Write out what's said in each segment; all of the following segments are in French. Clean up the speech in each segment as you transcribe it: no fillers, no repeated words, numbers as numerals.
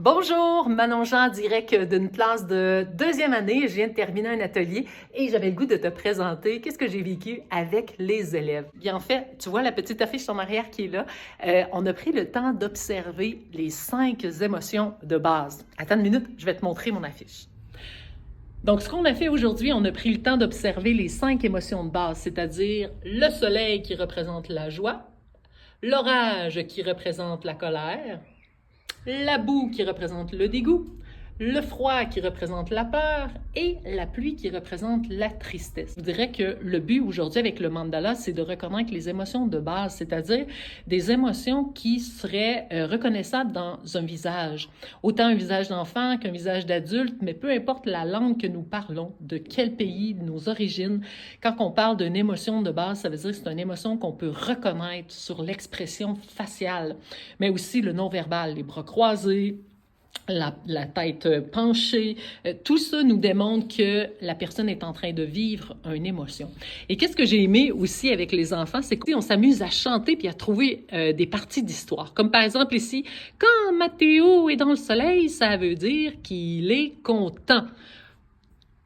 Bonjour, Manon Jean, direct d'une classe de deuxième année. Je viens de terminer un atelier et j'avais le goût de te présenter qu'est-ce que j'ai vécu avec les élèves. Bien, en fait, tu vois la petite affiche en arrière qui est là. On a pris le temps d'observer les 5 émotions de base. Attends une minute, je vais te montrer mon affiche. Donc, ce qu'on a fait aujourd'hui, on a pris le temps d'observer les 5 émotions de base, c'est-à-dire le soleil qui représente la joie, l'orage qui représente la colère, la boue qui représente le dégoût, le froid qui représente la peur et la pluie qui représente la tristesse. Je dirais que le but aujourd'hui avec le mandala, c'est de reconnaître les émotions de base, c'est-à-dire des émotions qui seraient reconnaissables dans un visage. Autant un visage d'enfant qu'un visage d'adulte, mais peu importe la langue que nous parlons, de quel pays, de nos origines, quand on parle d'une émotion de base, ça veut dire que c'est une émotion qu'on peut reconnaître sur l'expression faciale, mais aussi le non-verbal, les bras croisés, la tête penchée, tout ça nous démontre que la personne est en train de vivre une émotion. Et qu'est-ce que j'ai aimé aussi avec les enfants, c'est qu'on s'amuse à chanter puis à trouver des parties d'histoire. Comme par exemple ici, quand Mathéo est dans le soleil, ça veut dire qu'il est content.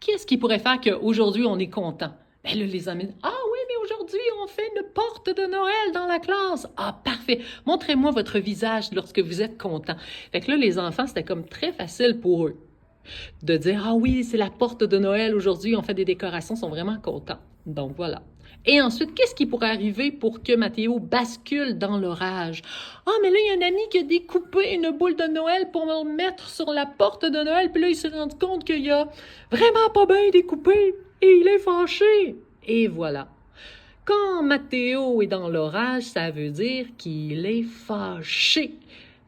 Qu'est-ce qui pourrait faire qu'aujourd'hui on est content? Ben là, les amis, ah oui, mais aujourd'hui, on fait une porte de Noël dans la classe. Ah, parfait. Montrez-moi votre visage lorsque vous êtes content. Fait que là, les enfants, c'était comme très facile pour eux de dire, ah oui, c'est la porte de Noël aujourd'hui, on fait des décorations, ils sont vraiment contents. Donc, voilà. Et ensuite, qu'est-ce qui pourrait arriver pour que Mathéo bascule dans l'orage? Ah, mais là, il y a un ami qui a découpé une boule de Noël pour le mettre sur la porte de Noël, puis là, il s'est rendu compte qu'il a vraiment pas bien découpé et il est fâché. Et voilà. Quand Mathéo est dans l'orage, ça veut dire qu'il est fâché.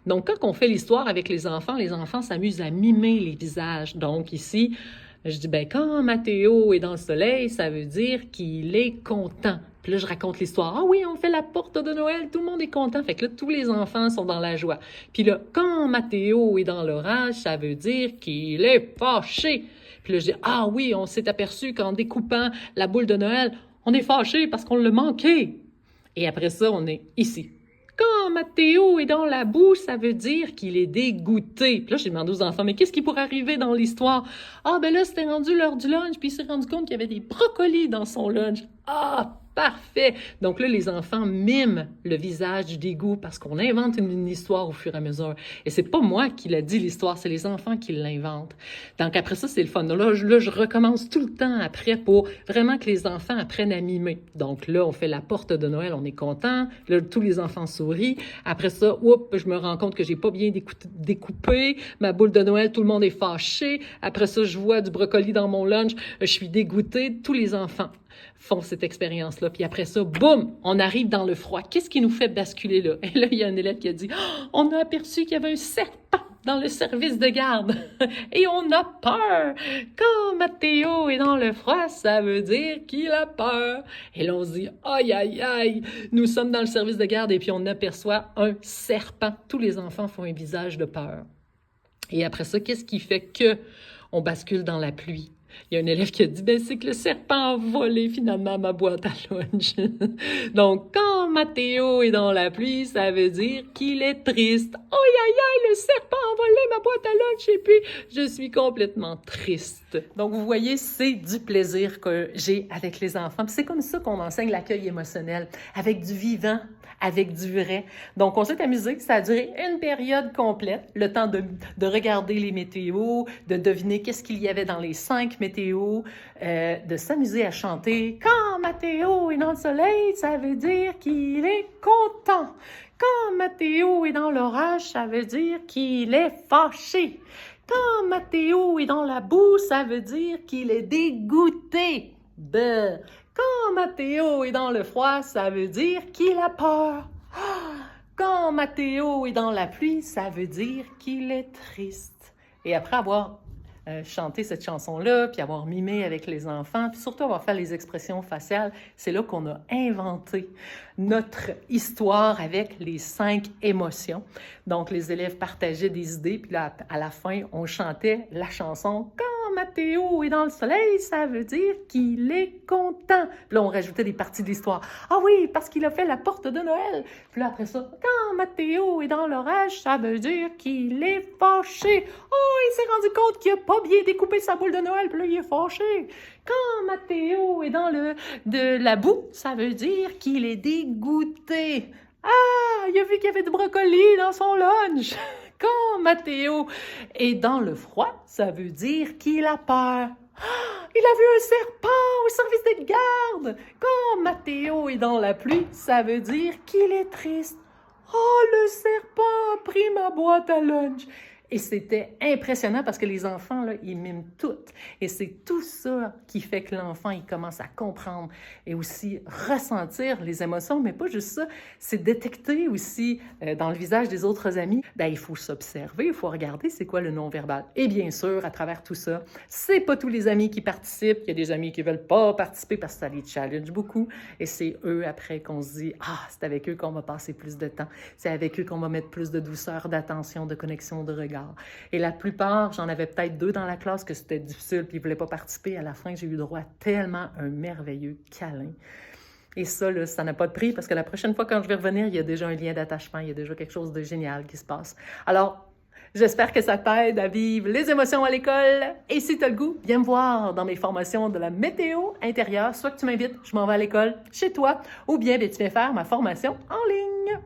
Donc, quand on fait l'histoire avec les enfants s'amusent à mimer les visages. Donc, ici, je dis, ben quand Mathéo est dans le soleil, ça veut dire qu'il est content. Puis là, je raconte l'histoire. Ah oui, on fait la porte de Noël, tout le monde est content. Fait que là, tous les enfants sont dans la joie. Puis là, quand Mathéo est dans l'orage, ça veut dire qu'il est fâché. Puis là, je dis, ah oui, on s'est aperçu qu'en découpant la boule de Noël, on est fâché parce qu'on l'a manqué. Et après ça, on est ici. Quand Mathéo est dans la boue, ça veut dire qu'il est dégoûté. Puis là, j'ai demandé aux enfants, mais qu'est-ce qui pourrait arriver dans l'histoire? Ah, ben là, c'était rendu l'heure du lunch, puis il s'est rendu compte qu'il y avait des brocolis dans son lunch. Ah, parfait! Donc là, les enfants miment le visage du dégoût parce qu'on invente une histoire au fur et à mesure. Et c'est pas moi qui l'a dit, l'histoire, c'est les enfants qui l'inventent. Donc après ça, c'est le fun. Là, je recommence tout le temps après pour vraiment que les enfants apprennent à mimer. Donc là, on fait la porte de Noël, on est content. Là, tous les enfants sourient. Après ça, je me rends compte que j'ai pas bien découpé ma boule de Noël, tout le monde est fâché. Après ça, je vois du brocoli dans mon lunch, je suis dégoûtée. Tous les enfants font cette expérience-là. Puis après ça, boum, on arrive dans le froid. Qu'est-ce qui nous fait basculer là? Et là, il y a un élève qui a dit, oh, on a aperçu qu'il y avait un serpent dans le service de garde. Et on a peur. Quand Mathéo est dans le froid, ça veut dire qu'il a peur. Et là, on se dit, aïe, aïe, aïe, nous sommes dans le service de garde et puis on aperçoit un serpent. Tous les enfants font un visage de peur. Et après ça, qu'est-ce qui fait que on bascule dans la pluie? Il y a un élève qui a dit, ben c'est que le serpent a volé finalement ma boîte à lunch. Donc, quand Mathéo est dans la pluie, ça veut dire qu'il est triste. Aïe, aïe, aïe, le serpent a volé ma boîte à lunch et puis je suis complètement triste. Donc, vous voyez, c'est du plaisir que j'ai avec les enfants. Puis c'est comme ça qu'on enseigne l'accueil émotionnel, avec du vivant, avec du vrai. Donc, on s'est amusé, ça a duré une période complète, le temps de regarder les météos, de deviner qu'est-ce qu'il y avait dans les 5 météos, de s'amuser à chanter. Quand Mathéo est dans le soleil, ça veut dire qu'il est content. Quand Mathéo est dans l'orage, ça veut dire qu'il est fâché. Quand Mathéo est dans la boue, ça veut dire qu'il est dégoûté. Quand Mathéo est dans le froid, ça veut dire qu'il a peur. Quand Mathéo est dans la pluie, ça veut dire qu'il est triste. Et après avoir chanté cette chanson-là, puis avoir mimé avec les enfants, puis surtout avoir fait les expressions faciales, c'est là qu'on a inventé notre histoire avec les 5 émotions. Donc, les élèves partageaient des idées, puis là, à la fin, on chantait la chanson « Quand Mathéo est dans le soleil, ça veut dire qu'il est content. Puis là, on rajoutait des parties de l'histoire. Ah oui, parce qu'il a fait la porte de Noël. Puis là, après ça, quand Mathéo est dans l'orage, ça veut dire qu'il est fâché. Oh, il s'est rendu compte qu'il n'a pas bien découpé sa boule de Noël, puis là, il est fâché. Quand Mathéo est dans de la boue, ça veut dire qu'il est dégoûté. Ah, il a vu qu'il y avait du brocoli dans son lunch. Quand Mathéo est dans le froid, ça veut dire qu'il a peur. Ah, il a vu un serpent au service des gardes. Quand Mathéo est dans la pluie, ça veut dire qu'il est triste. Oh, le serpent a pris ma boîte à lunch. Et c'était impressionnant parce que les enfants, là, ils miment tout. Et c'est tout ça qui fait que l'enfant, il commence à comprendre et aussi ressentir les émotions. Mais pas juste ça, c'est détecter aussi dans le visage des autres amis. Ben, il faut s'observer, il faut regarder c'est quoi le non-verbal. Et bien sûr, à travers tout ça, c'est pas tous les amis qui participent. Il y a des amis qui veulent pas participer parce que ça les challenge beaucoup. Et c'est eux, après, qu'on se dit, ah, c'est avec eux qu'on va passer plus de temps. C'est avec eux qu'on va mettre plus de douceur, d'attention, de connexion, de regard. Et la plupart, j'en avais peut-être 2 dans la classe que c'était difficile puis ils ne voulaient pas participer. À la fin, j'ai eu droit à tellement un merveilleux câlin. Et ça, là, ça n'a pas de prix parce que la prochaine fois quand je vais revenir, il y a déjà un lien d'attachement, il y a déjà quelque chose de génial qui se passe. Alors, j'espère que ça t'aide à vivre les émotions à l'école. Et si tu as le goût, viens me voir dans mes formations de la météo intérieure. Soit que tu m'invites, je m'en vais à l'école chez toi, ou bien tu viens faire ma formation en ligne.